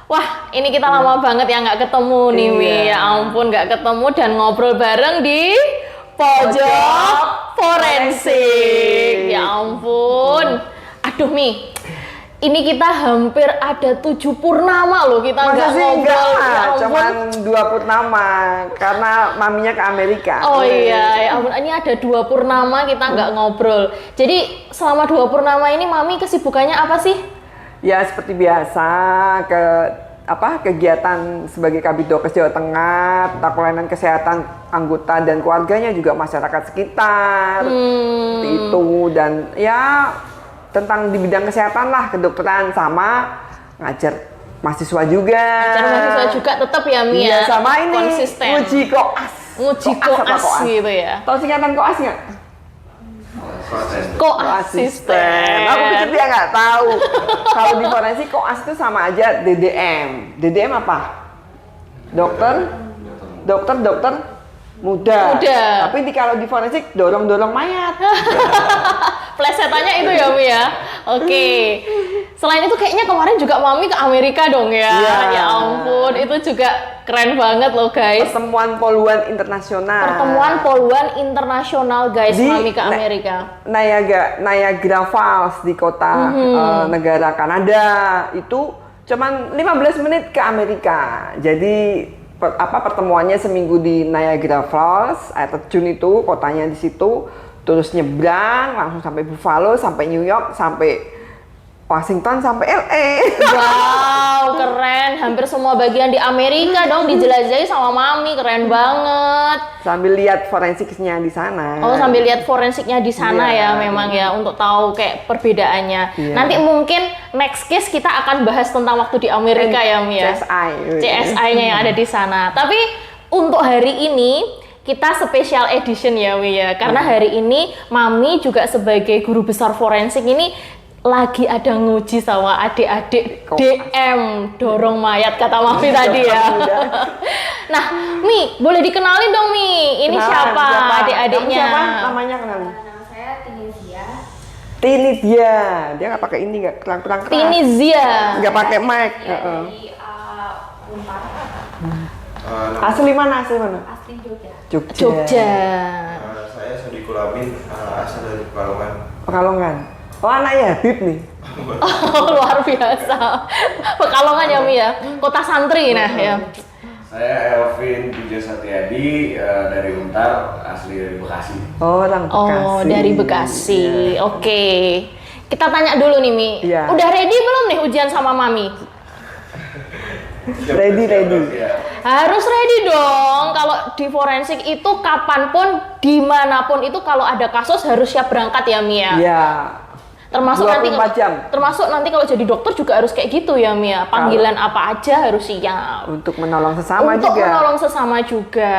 Wah, ini kita lama banget ya nggak ketemu nih, Mi. Ya ampun, nggak ketemu dan ngobrol bareng di Pojok Forensik. Ya ampun. Aduh, Mi. Ini kita hampir ada 7 purnama loh kita nggak ngobrol. Enggak, cuman 2 purnama karena maminya ke Amerika. Oh iya, ya ampun. Ini ada 2 purnama kita nggak ngobrol. Jadi selama 2 purnama ini Mami kesibukannya apa sih? Ya seperti biasa kegiatan sebagai Kabidokes Jawa Tengah, pelayanan kesehatan anggota dan keluarganya juga masyarakat sekitar. Seperti itu dan ya tentang di bidang kesehatan lah, kedokteran sama ngajar mahasiswa juga. Ngajar mahasiswa juga tetap ya Mi ya. Sama ini konsisten. Nguji koas. Nguji koas gitu ya. Tahu singkatan koas nggak? Koasisten. Aku pikir dia nggak tahu. Kalau di forensik koas itu sama aja DDM. DDM apa? Dokter muda. Tapi kalau di forensik dorong mayat. Plesetannya itu ya Mi ya. Oke. Selain itu kayaknya kemarin juga Mami ke Amerika dong ya. Ya ampun, itu juga keren banget loh guys. Pertemuan poluan internasional. Guys, di Mami ke Amerika. Niagara Falls di kota negara Kanada itu cuman 15 menit ke Amerika. Jadi pertemuannya seminggu di Niagara Falls, air terjun itu kotanya di situ, terus nyebrang langsung sampai Buffalo, sampai New York, sampai Washington, sampai LA. Wow, keren. Hampir semua bagian di Amerika dong dijelajahi sama Mami, keren banget. Sambil lihat forensiknya di sana. Oh, sambil lihat forensiknya di sana ya, memang ya, untuk tahu kayak perbedaannya. Nanti mungkin next case kita akan bahas tentang waktu di Amerika ya, Mi ya. CSI-nya yang ada di sana. Tapi untuk hari ini kita special edition ya, Mi ya. Karena hari ini Mami juga sebagai guru besar forensik ini lagi ada nguji sama adik-adik DM dorong mayat kata Mami tadi ya. Nah, Mi, boleh dikenalin dong Mi. Ini siapa adik-adiknya? Siapa namanya kenalin? Nama saya Tinizia. Dia nggak pakai ini, nggak terang-terang keras. Tinizia. Nggak pakai mic. Dari Unpar. Asli mana? Asli Jogja. Jogja. Saya Sadiqul Amin, asal dari Pekalongan. Oh, anaknya Habib nih. Oh, luar biasa. Pekalongan ya Mi ya. Kota santri nah ya. Saya Elvin Puja Satyadi dari Untar, asli dari Bekasi. Oh, orang Bekasi. Oh, dari Bekasi. Oke. Kita tanya dulu nih Mi. Udah ready belum nih ujian sama Mami? Ready. Harus ready dong. Kalau di forensik itu kapanpun, dimanapun itu kalau ada kasus harus siap berangkat ya Mi ya. Iya. Termasuk nanti 24 jam. Termasuk nanti kalau jadi dokter juga harus kayak gitu ya Mi ya. Panggilan apa aja harus siap. Untuk menolong sesama juga. Untuk menolong sesama juga.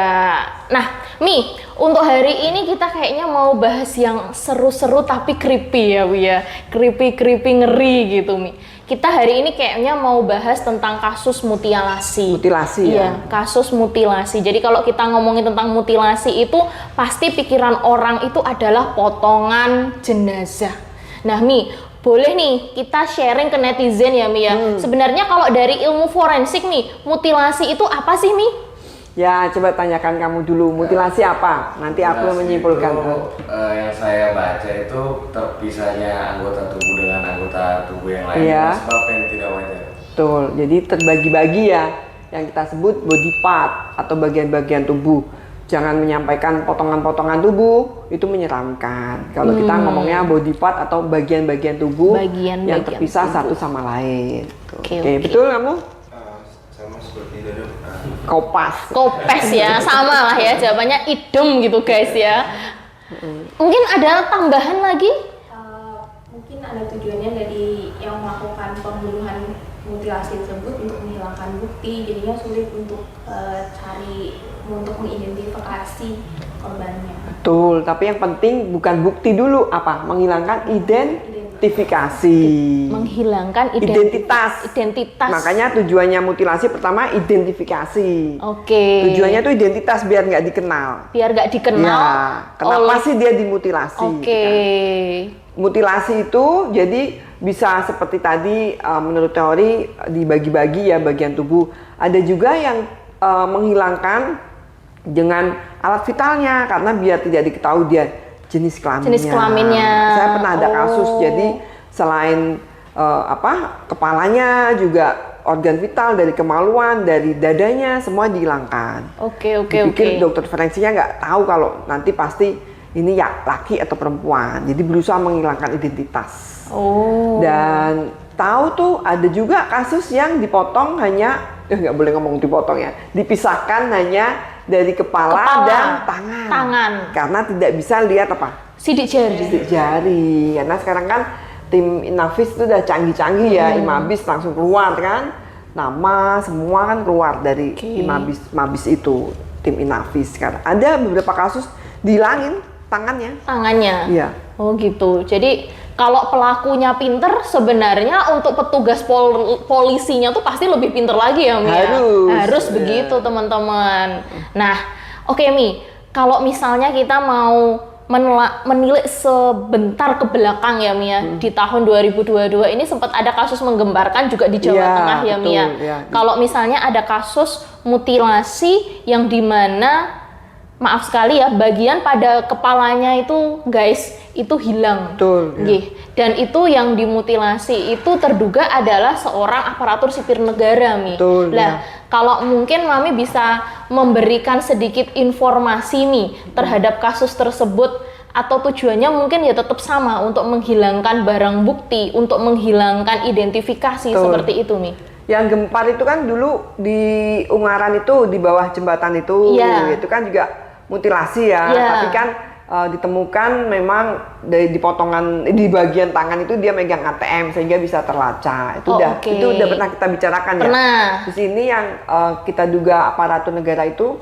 Nah, Mi, untuk hari ini kita kayaknya mau bahas yang seru-seru tapi creepy ya Mi ya. Creepy ngeri gitu Mi. Kita hari ini kayaknya mau bahas tentang kasus mutilasi. Iya, kasus mutilasi. Jadi kalau kita ngomongin tentang mutilasi itu pasti pikiran orang itu adalah potongan jenazah. Nah Mi, boleh nih kita sharing ke netizen ya Mi ya. Sebenarnya kalau dari ilmu forensik Mi, mutilasi itu apa sih Mi? Ya, coba tanyakan kamu dulu, mutilasi apa? Nanti aku menyimpulkan. Yang saya baca itu terpisahnya anggota tubuh dengan anggota tubuh yang lain, sebab yang tidak wajar. Betul, jadi terbagi-bagi ya, yang kita sebut body part atau bagian-bagian tubuh. Jangan menyampaikan potongan-potongan tubuh, itu menyeramkan. Kalau kita ngomongnya body part atau bagian-bagian tubuh yang terpisah satu sama lain. Oke, betul kamu? Sama seperti itu. Kopes ya, sama lah ya, jawabannya idem gitu guys ya. Mungkin ada tambahan lagi? Mungkin ada tujuannya dari yang melakukan pembunuhan mutilasi tersebut untuk menghilangkan bukti, jadinya sulit untuk untuk mengidentifikasi korbannya. Betul, tapi yang penting bukan bukti dulu, menghilangkan identifikasi. Menghilangkan identitas. Makanya tujuannya mutilasi pertama identifikasi. Oke. Tujuannya tuh identitas biar nggak dikenal. Ya, kenapa sih dia dimutilasi? Oke. Mutilasi itu jadi bisa seperti tadi menurut teori dibagi-bagi ya bagian tubuh. Ada juga yang menghilangkan dengan alat vitalnya karena biar tidak diketahui dia jenis kelaminnya. Jenis kelaminnya. Saya pernah ada kasus, jadi selain kepalanya juga organ vital dari kemaluan, dari dadanya semua dihilangkan. Oke. Dipikir dokter forensiknya nggak tahu kalau nanti pasti ini ya laki atau perempuan. Jadi berusaha menghilangkan identitas. Dan tahu tuh ada juga kasus yang dipotong hanya nggak boleh ngomong dipotong ya, dipisahkan hanya dari kepala dan tangan. Karena tidak bisa lihat sidik jari. Karena sekarang kan tim Inavis itu udah canggih-canggih ya, Imabis langsung keluar kan, nama semua kan keluar dari Imabis itu, tim Inavis. Karena ada beberapa kasus dihilangin tangannya. Iya. Oh gitu. Jadi kalau pelakunya pinter, sebenarnya untuk petugas polisinya tuh pasti lebih pinter lagi ya, Mi? Harus begitu, teman-teman. Nah, oke, Mi. Kalau misalnya kita mau menilik sebentar ke belakang ya, Mia. Di tahun 2022 ini sempat ada kasus menggembarkan juga di Jawa Tengah ya, Mia. Kalau misalnya ada kasus mutilasi yang dimana, maaf sekali ya, bagian pada kepalanya itu, guys, itu hilang. Dan itu yang dimutilasi itu terduga adalah seorang aparatur sipil negara, Mi. Kalau mungkin Mami bisa memberikan sedikit informasi nih terhadap kasus tersebut, atau tujuannya mungkin ya tetap sama untuk menghilangkan barang bukti, untuk menghilangkan identifikasi seperti itu, Mi. Yang gempar itu kan dulu di Ungaran itu, di bawah jembatan itu, itu kan juga mutilasi ya, tapi kan ditemukan memang di potongan di bagian tangan itu dia megang ATM sehingga bisa terlacak. Itu udah pernah kita bicarakan ya. Di sini yang kita duga aparatur negara itu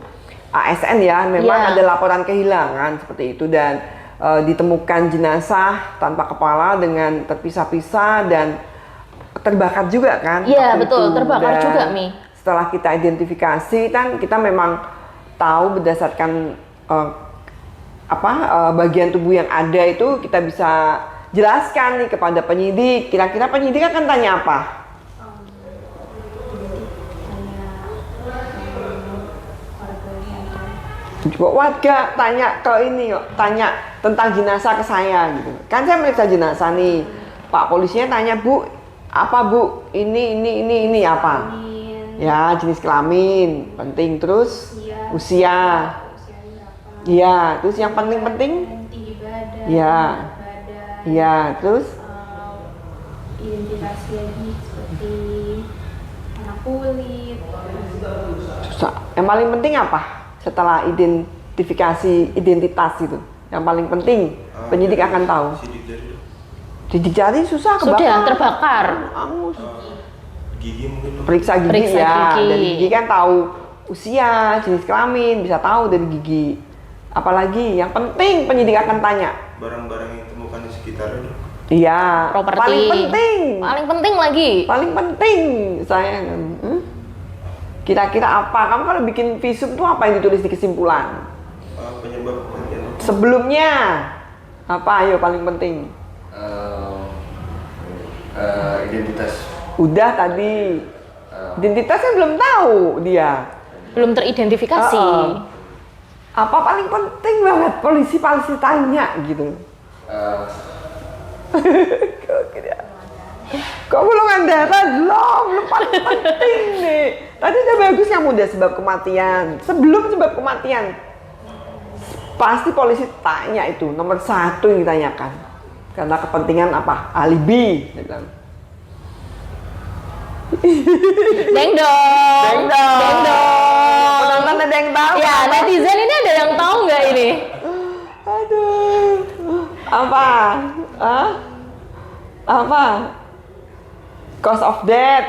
ASN ya, memang ada laporan kehilangan seperti itu, dan ditemukan jenazah tanpa kepala dengan terpisah-pisah dan terbakar juga kan. Iya betul, terbakar juga, Mi. Setelah kita identifikasi kan kita memang tahu berdasarkan bagian tubuh yang ada itu kita bisa jelaskan nih kepada penyidik. Kira-kira penyidik akan tanya apa? Warga tanya ke ini kok, tanya tentang jenazah ke saya gitu. Kan saya meriksa jenazah nih, Pak polisinya tanya, Bu, apa Bu? Ini apa? Ya, jenis kelamin, penting, terus usia. Iya, terus yang paling penting? Tinggi badan, iya, terus? Identifikasi lagi seperti warna kulit. Yang paling penting apa? Setelah identitas itu, yang paling penting penyidik akan tahu. Sidik jari susah kebakar. Sudah terbakar. Gigi mungkin. Periksa gigi ya. Dari gigi kan tahu usia, jenis kelamin, bisa tahu dari gigi. Apalagi yang penting penyidik akan tanya. Barang-barang yang ditemukan di sekitarnya. Iya. Properti. Paling penting. Paling penting lagi. Paling penting saya. Kira-kira apa? Kamu kalau bikin visum tuh apa yang ditulis di kesimpulan? Penyebab kematian. Sebelumnya apa? Ayo paling penting. Identitas. Udah tadi. Identitasnya belum tahu dia. Belum teridentifikasi. Apa paling penting banget polisi tanya gitu. Kok golongan darah belum paling penting nih. Tadi udah bagus yang mudah sebab kematian. Sebelum sebab kematian, pasti polisi tanya itu nomor 1 yang ditanyakan. Karena kepentingan apa? Alibi. Deng dong. Penonton ada yang tahu? Ya, netizen ini ada yang tahu nggak ini? Aduh. Apa? Apa? Cause of death,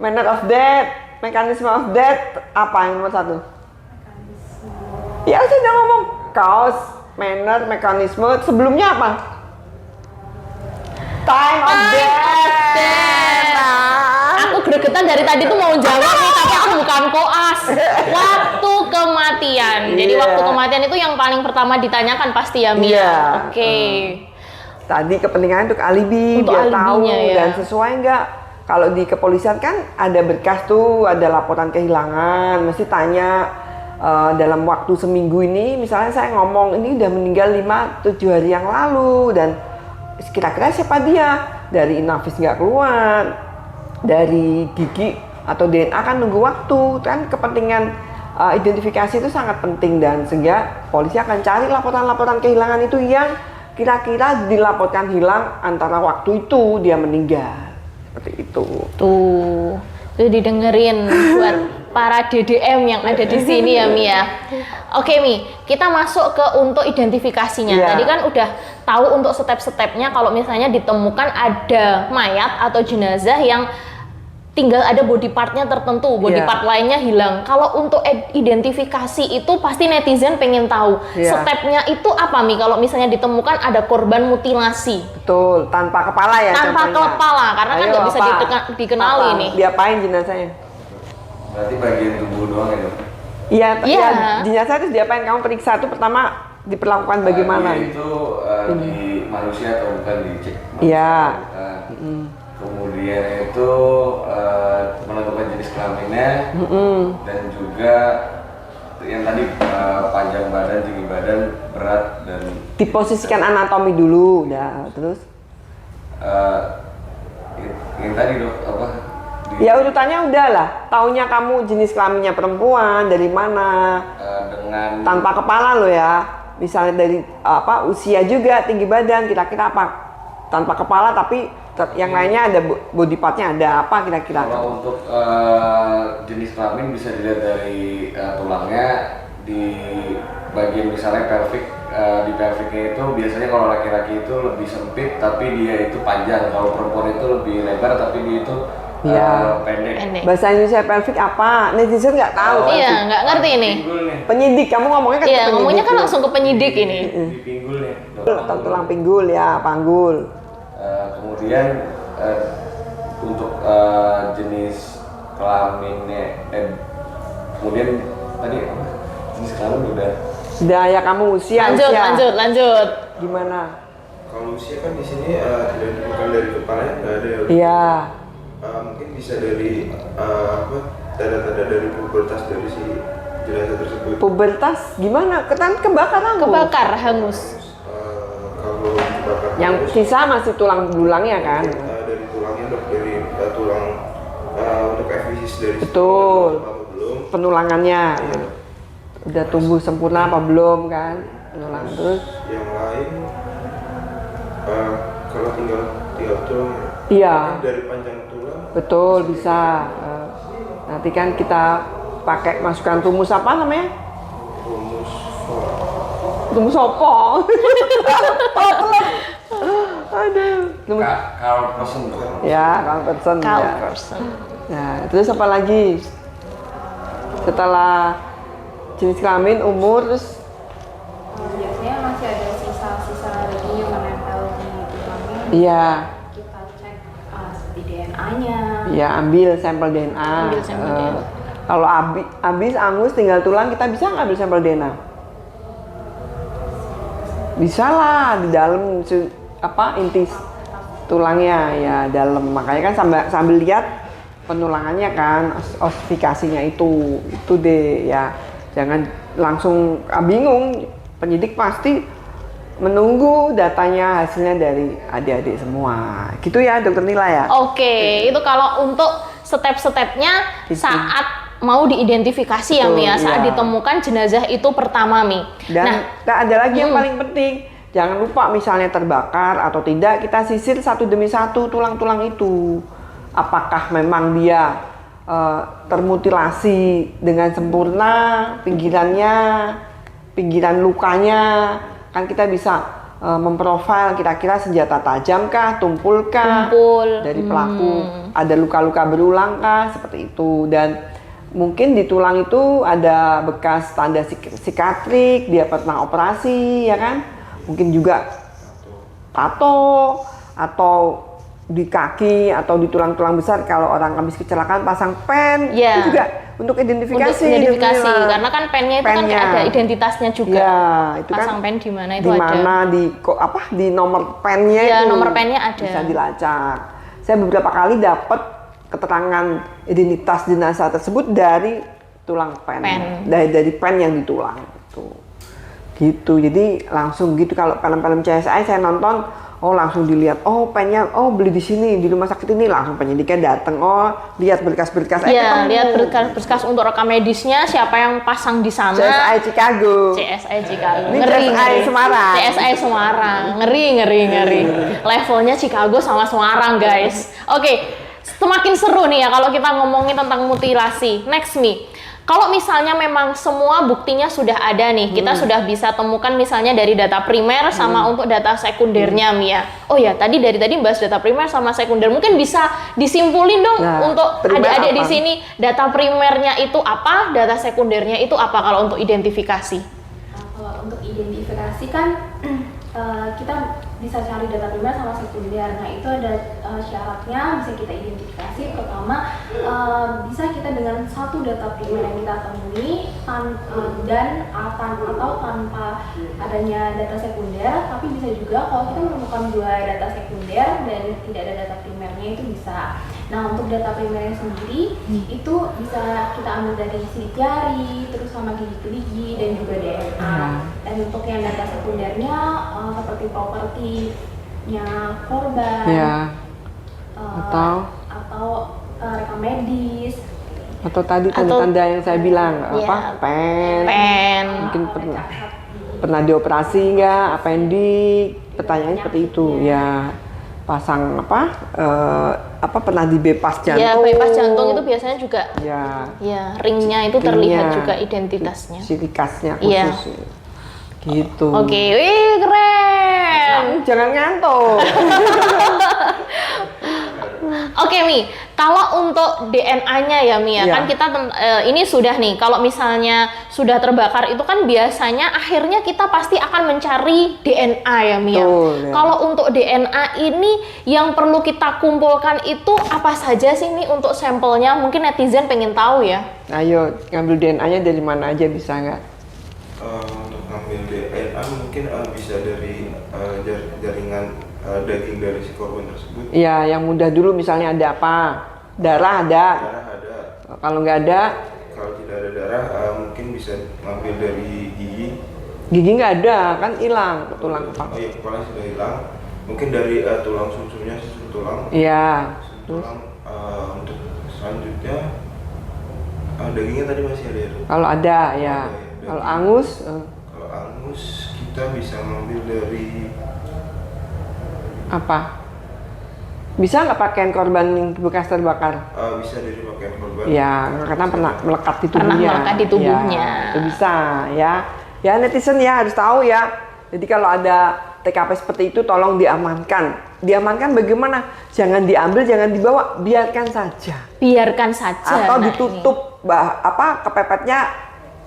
manner of death, mechanism of death, apa yang nomor 1? Ya sudah ngomong cause, manner, mekanisme, sebelumnya apa? Time of death. Aku gregetan dari tadi tuh mau jawab nih, tapi aku bukan koas. Waktu kematian. Jadi waktu kematian itu yang paling pertama ditanyakan pasti ya, Mia. Oke. tadi kepentingan untuk alibi, Untuk biar tahu alibinya, ya. dan sesuai nggak. Kalau di kepolisian kan ada berkas tuh, ada laporan kehilangan, mesti tanya dalam waktu seminggu ini, misalnya saya ngomong ini udah meninggal 5-7 hari yang lalu dan kira-kira siapa dia, dari inafis nggak keluar, dari gigi atau DNA kan nunggu waktu, kan kepentingan identifikasi itu sangat penting dan sehingga polisi akan cari laporan-laporan kehilangan itu yang kira-kira dilaporkan hilang antara waktu itu dia meninggal. Seperti itu. Tuh didengerin buat para DDM yang ada di sini ya Mi ya. Oke Mi, kita masuk ke untuk identifikasinya. Yeah. Tadi kan udah tahu untuk step-stepnya kalau misalnya ditemukan ada mayat atau jenazah yang tinggal ada body partnya tertentu, body Yeah. part lainnya hilang. Kalau untuk identifikasi itu pasti netizen pengen tahu. Yeah. Stepnya itu apa Mi? Kalau misalnya ditemukan ada korban mutilasi. Betul, tanpa kepala ya Tanpa contohnya. kepala, karena kan Ayo, nggak bisa apa? dikenali Apa? nih. Diapain jenazahnya? Berarti bagian tubuh doang ya, Dok? Iya, Iya. ya, jenazah itu diapain? Kamu periksa itu pertama diperlakukan bagaimana? Dia itu di manusia atau bukan dicek? Iya. Kemudian itu menentukan jenis kelaminnya dan juga yang tadi panjang badan, tinggi badan, berat dan Diposisikan anatomi dulu, udah terus. yang tadi Dok apa? Ya urutannya udah lah. Taunya kamu jenis kelaminnya perempuan dari mana? Dengan Tanpa kepala lo ya. Misalnya dari apa usia juga, tinggi badan, kira-kira apa? Tanpa kepala tapi yang lainnya ada body partnya ada apa kira-kira? kalau untuk jenis kelamin bisa dilihat dari tulangnya di bagian misalnya pelvic. Di pelvicnya itu biasanya kalau laki-laki itu lebih sempit tapi dia itu panjang, kalau perempuan itu lebih lebar tapi dia itu Iya. pendek. Bahasa Indonesia pelvic apa? Netizen nggak tahu. Iya, nggak ngerti ini. Pinggul nih, Penyidik, kamu ngomongnya kan Iya, ke ngomongnya kan penyidik. langsung ke penyidik ini. di pinggul nih. Atau tulang pinggul ya, panggul. Kemudian untuk jenis kelaminnya, kemudian tadi apa? Jenis kelamin udah. Udah ya kamu usia. Lanjut. Gimana? Kalau usia kan di sini tidak ditentukan dari kepalanya, nggak ada ya. Iya. Mungkin bisa dari apa tanda-tanda dari pubertas dari si jenazah tersebut. Pubertas gimana? Ketan kebakar hangus. Kebakar hangus. Kalau dibakar Yang hangus, sisa masih tulang belulangnya kan? dari tulangnya dok, dari tulang untuk efisis dari Betul. apa belum. Penulangannya. Iya. Udah tumbuh sempurna apa belum kan? Penulang terus. Yang lain kalau tinggal tulang. Iya. Dari panjang tulang. Betul bisa. Nanti kan kita pakai masukkan rumus apa namanya? Rumus Rumus sopong. Oh, telat. Aduh. Rumus. Carl Person Dok. Ya, kalau person. Cow Ya. person. Nah, terus apa lagi? Setelah jenis kelamin, umur, terus Biasanya masih ada sisa-sisa daging yang menempel di tulangnya. iya, Kita cek seperti DNA-nya. ya ambil sampel DNA. Ambil sampel DNA. Kalau habis angus tinggal tulang, kita bisa ngambil sampel DNA? Bisa lah di dalam inti tulangnya ya dalam. Makanya kan sambil lihat penulangannya kan, ossifikasinya itu deh ya. Jangan langsung bingung, penyidik pasti menunggu datanya hasilnya dari adik-adik semua. Gitu ya Dokter Nila ya. Oke, itu kalau untuk step-stepnya saat mau diidentifikasi ya Betul, Mi ya, saat iya. ditemukan jenazah itu pertama Mi. Dan ada lagi yang paling penting, jangan lupa misalnya terbakar atau tidak, kita sisir satu demi satu tulang-tulang itu. Apakah memang dia termutilasi dengan sempurna pinggiran lukanya, kan kita bisa memprofil kira-kira senjata tajam kah, tumpul kah, Tumpul. dari pelaku, ada luka-luka berulang kah, seperti itu. Dan mungkin di tulang itu ada bekas tanda sikatrik, dia pernah operasi, ya kan? Mungkin juga tato atau di kaki atau di tulang-tulang besar kalau orang habis kecelakaan pasang pen, Iya. itu juga untuk identifikasi. Untuk identifikasi, Mila. karena kan pennya itu Pennya. kan ada identitasnya juga. Ya, itu pasang kan pen di mana itu di ada. mana di nomor pennya Iya, itu nomor pennya ada. bisa dilacak. Saya beberapa kali dapat keterangan identitas jenazah tersebut dari tulang pen. Dari pen yang di tulang tuh. Gitu. Jadi langsung gitu kalau film-film CSI saya nonton, langsung dilihat, pennya, beli di sini, di rumah sakit ini, langsung penyidiknya datang, lihat berkas-berkas, Iya, lihat berkas untuk rekam medisnya, siapa yang pasang di sana. CSI Chicago. CSI Chicago. Ini CSI Semarang. CSI Semarang. Ngeri. Levelnya Chicago sama Semarang, guys. Oke, semakin seru nih ya kalau kita ngomongin tentang mutilasi. Next nih. Kalau misalnya memang semua buktinya sudah ada nih, kita sudah bisa temukan misalnya dari data primer sama untuk data sekundernya, Mia. Oh ya, tadi bahas data primer sama sekunder. Mungkin bisa disimpulin dong untuk adik-adik di sini, data primernya itu apa, data sekundernya itu apa kalau untuk identifikasi? Kalau untuk identifikasi kan kita bisa cari data primer sama sekunder. Nah itu ada syaratnya bisa kita identifikasi. Pertama bisa kita dengan satu data primer yang kita temui dan atau tanpa adanya data sekunder. Tapi bisa juga kalau kita menemukan dua data sekunder dan tidak ada data primernya itu bisa. Nah untuk data primernya sendiri itu bisa kita ambil dari sidik jari, terus sama gigi-gigi dan juga DNA. Dan untuk yang data sekundernya seperti propertinya korban, atau rekam medis, atau tadi tanda-tanda yang saya bilang pen, mungkin pernah dioperasi nggak, appendix, pertanyaannya seperti itu ya. Pasang pernah di bypass jantung. Ya, bypass jantung itu biasanya juga. Ya, ringnya itu terlihat juga identitasnya. Ciri khasnya khusus. Gitu. Oke, wih keren. Jangan ngantuk. Oke, Mi. Kalau untuk DNA-nya ya, Mi, kan kita ini sudah nih. Kalau misalnya sudah terbakar itu kan biasanya akhirnya kita pasti akan mencari DNA ya, Mi. Kalau untuk DNA ini yang perlu kita kumpulkan itu apa saja sih, Mi, untuk sampelnya? Mungkin netizen pengen tahu ya. Ayo, ngambil DNA-nya dari mana aja bisa nggak? Untuk ngambil DNA mungkin bisa dari jaringan daging dari si korban tersebut. Iya, yang mudah dulu misalnya ada apa? Darah ada. Darah ada. Kalau nggak ada? Kalau tidak ada darah, mungkin bisa ngambil dari gigi. Gigi nggak ada, kan hilang tulang kepala. Oh iya, kepala sudah hilang. Mungkin dari tulang sumsumnya, susun tulang. Iya. Tulang untuk selanjutnya dagingnya tadi masih ada ya? Kalau ada, ya. Kalau angus? Kalau angus kita bisa ngambil dari apa? Bisa nggak pakaian korban yang bekas terbakar? Bisa dari pakaian korban. Ya, karena pernah melekat di tubuhnya. Pernah melekat di tubuhnya. Ya, itu bisa, ya. Ya, netizen ya harus tahu ya. Jadi kalau ada TKP seperti itu tolong diamankan. Diamankan bagaimana? Jangan diambil, jangan dibawa, biarkan saja. Biarkan saja. Atau ditutup kepepetnya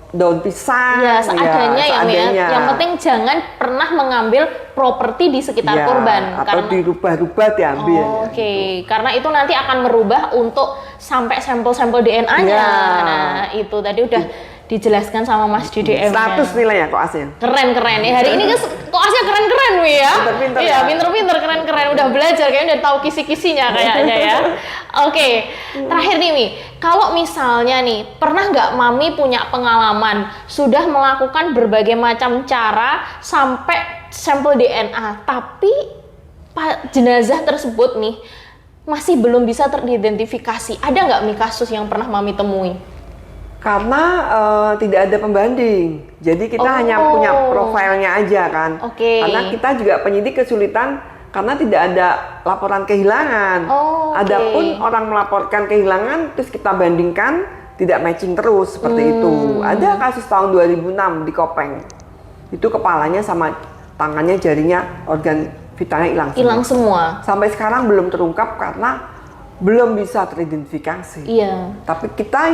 daun pisang. Ya, seadanya ya, seadanya. Yang penting jangan pernah mengambil properti di sekitar korban. Atau dirubah-rubah diambil. Oke, karena itu nanti akan merubah untuk sampai sampel-sampel DNA-nya. Nah, itu tadi udah dijelaskan sama Mas DDM. 100 nilainya koasnya. Keren-keren ya. Hari ini koasnya keren-keren, Wi ya. Pinter-pinter. Iya, pinter-pinter, keren-keren. Udah belajar kayaknya, udah tahu kisi-kisinya kayaknya ya. Oke, terakhir nih, Mi. Kalau misalnya nih, pernah nggak Mami punya pengalaman sudah melakukan berbagai macam cara sampai sampel DNA, tapi jenazah tersebut nih masih belum bisa teridentifikasi. Ada nggak, Mi, kasus yang pernah Mami temui? Karena tidak ada pembanding, jadi kita hanya punya profilnya aja kan. Karena kita juga penyidik kesulitan karena tidak ada laporan kehilangan. Adapun orang melaporkan kehilangan, terus kita bandingkan tidak matching terus seperti itu. Ada kasus tahun 2006 di Kopeng, itu kepalanya sama tangannya, jarinya, organ vitalnya hilang semua. Sampai sekarang belum terungkap karena belum bisa teridentifikasi. Iya. Tapi kita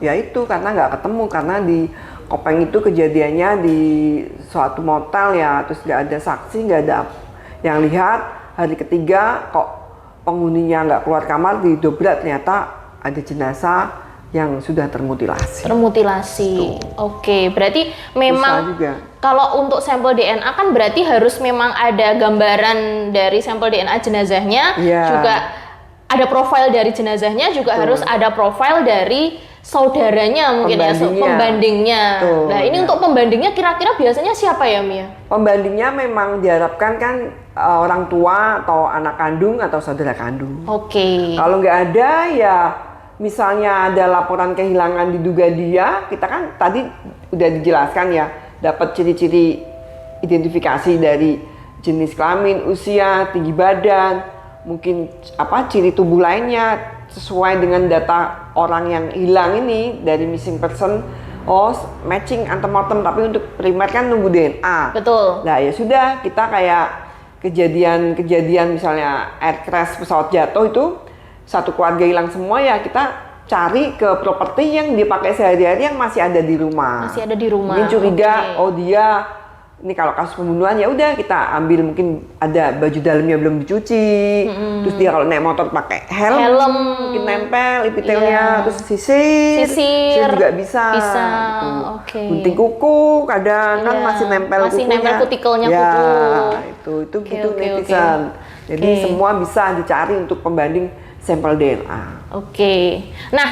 ya itu karena nggak ketemu, karena di Kopeng itu kejadiannya di suatu motel ya, terus nggak ada saksi, nggak ada yang lihat. Hari ketiga kok penghuninya nggak keluar kamar, didobrak ternyata ada jenazah yang sudah termutilasi. Termutilasi. Oke, berarti memang juga. kalau untuk sampel DNA kan berarti harus memang ada gambaran dari sampel DNA jenazahnya, juga ada profil dari jenazahnya, juga harus ada profil dari saudaranya mungkin pembandingnya. Nah, ini untuk pembandingnya kira-kira biasanya siapa ya, Mia? Pembandingnya memang diharapkan kan orang tua atau anak kandung atau saudara kandung. Oke. Kalau nggak ada ya misalnya ada laporan kehilangan diduga dia, kita kan tadi udah dijelaskan ya, dapat ciri-ciri identifikasi dari jenis kelamin, usia, tinggi badan, mungkin ciri tubuh lainnya sesuai dengan data orang yang hilang ini dari missing person. Matching antemortem, tapi untuk primer kan nunggu DNA. Betul. Nah ya sudah, kita kayak kejadian misalnya air crash, pesawat jatuh itu satu keluarga hilang semua, ya kita cari ke properti yang dipakai sehari-hari yang masih ada di rumah. Masih ada di rumah. Mungkin curiga, dia ini kalau kasus pembunuhan ya udah kita ambil, mungkin ada baju dalamnya belum dicuci, terus dia kalau naik motor pakai helm mungkin nempel epitelnya, terus sisir juga bisa. Gitu. Gunting kuku kadang kan masih nempel kukunya. Nempel kutikelnya kuku. Itu gitu netizen. Jadi semua bisa dicari untuk pembanding sampel DNA. Nah,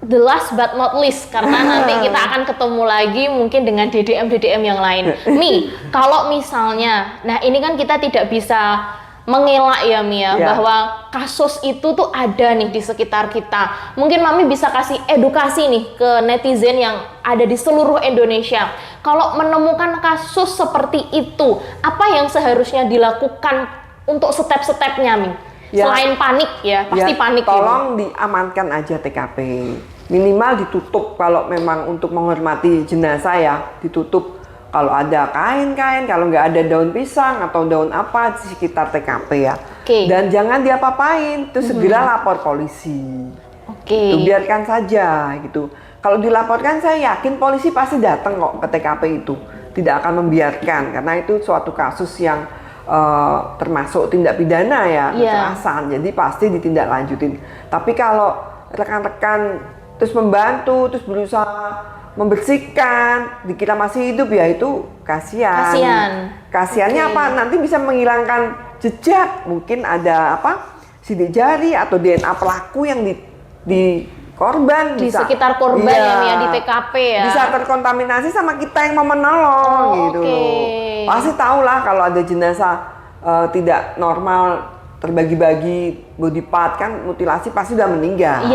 the last but not least, karena nanti kita akan ketemu lagi mungkin dengan DDM yang lain. Nih, kalau misalnya, nah ini kan kita tidak bisa mengelak ya Mia, bahwa kasus itu tuh ada nih di sekitar kita. Mungkin Mami bisa kasih edukasi nih ke netizen yang ada di seluruh Indonesia. Kalau menemukan kasus seperti itu, apa yang seharusnya dilakukan untuk step-stepnya, Mi? Selain panik ya, pasti panik. Tolong diamankan aja TKP. Minimal ditutup kalau memang untuk menghormati jenazah ya, ditutup. Kalau ada kain-kain, kalau nggak ada daun pisang atau daun apa di sekitar TKP ya. Dan jangan diapa-apain, itu segera lapor polisi. Itu biarkan saja gitu. Kalau dilaporkan saya yakin polisi pasti datang kok ke TKP itu. Tidak akan membiarkan karena itu suatu kasus yang termasuk tindak pidana ya, kekerasan. Jadi pasti ditindaklanjutin. Tapi kalau rekan-rekan terus membantu, terus berusaha membersihkan, dikira masih hidup ya itu kasihan. Kasihannya apa? Nanti bisa menghilangkan jejak, mungkin ada sidik jari atau DNA pelaku yang di korban di bisa, sekitar korban ya di TKP ya. Bisa terkontaminasi sama kita yang mau menolong gitu loh. Pasti tahu lah kalau ada jenazah tidak normal, terbagi-bagi body part kan, mutilasi pasti udah meninggal.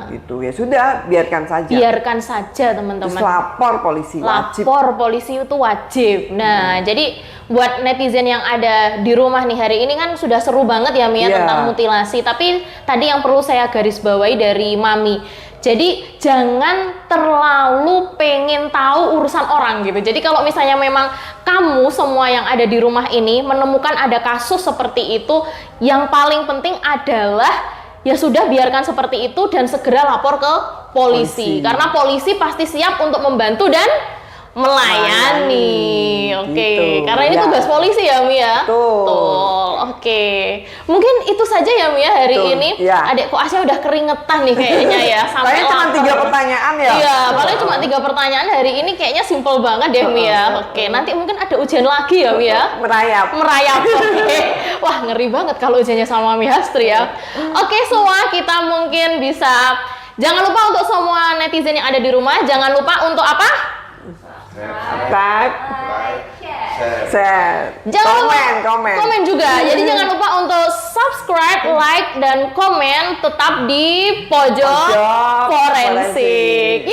Gitu ya sudah, biarkan saja. Biarkan saja teman-teman. Terus lapor polisi. Lapor polisi itu wajib. Nah, jadi buat netizen yang ada di rumah nih hari ini kan sudah seru banget ya Mia tentang mutilasi. Tapi tadi yang perlu saya garis bawahi dari Mami. Jadi jangan terlalu pengen tahu urusan orang gitu. Jadi kalau misalnya memang kamu semua yang ada di rumah ini menemukan ada kasus seperti itu, yang paling penting adalah ya sudah biarkan seperti itu dan segera lapor ke polisi. Karena polisi pasti siap untuk membantu dan melayani. Gitu. Karena ini tugas polisi ya Mia. Mungkin itu saja ya Mia hari ini. Adikku Asya udah keringetan nih kayaknya ya. Sampai cuma 3 pertanyaan ya. Iya, paling cuma 3 pertanyaan hari ini kayaknya simple banget deh Mia. Nanti mungkin ada ujian lagi ya Mia. Merayap. Wah, ngeri banget kalau ujiannya sama Mami Hastri ya. Semua kita mungkin bisa. Jangan lupa untuk semua netizen yang ada di rumah, jangan lupa untuk apa? Subscribe, share, komen juga. Jadi jangan lupa untuk subscribe, like, dan komen tetap di Pojok Forensik.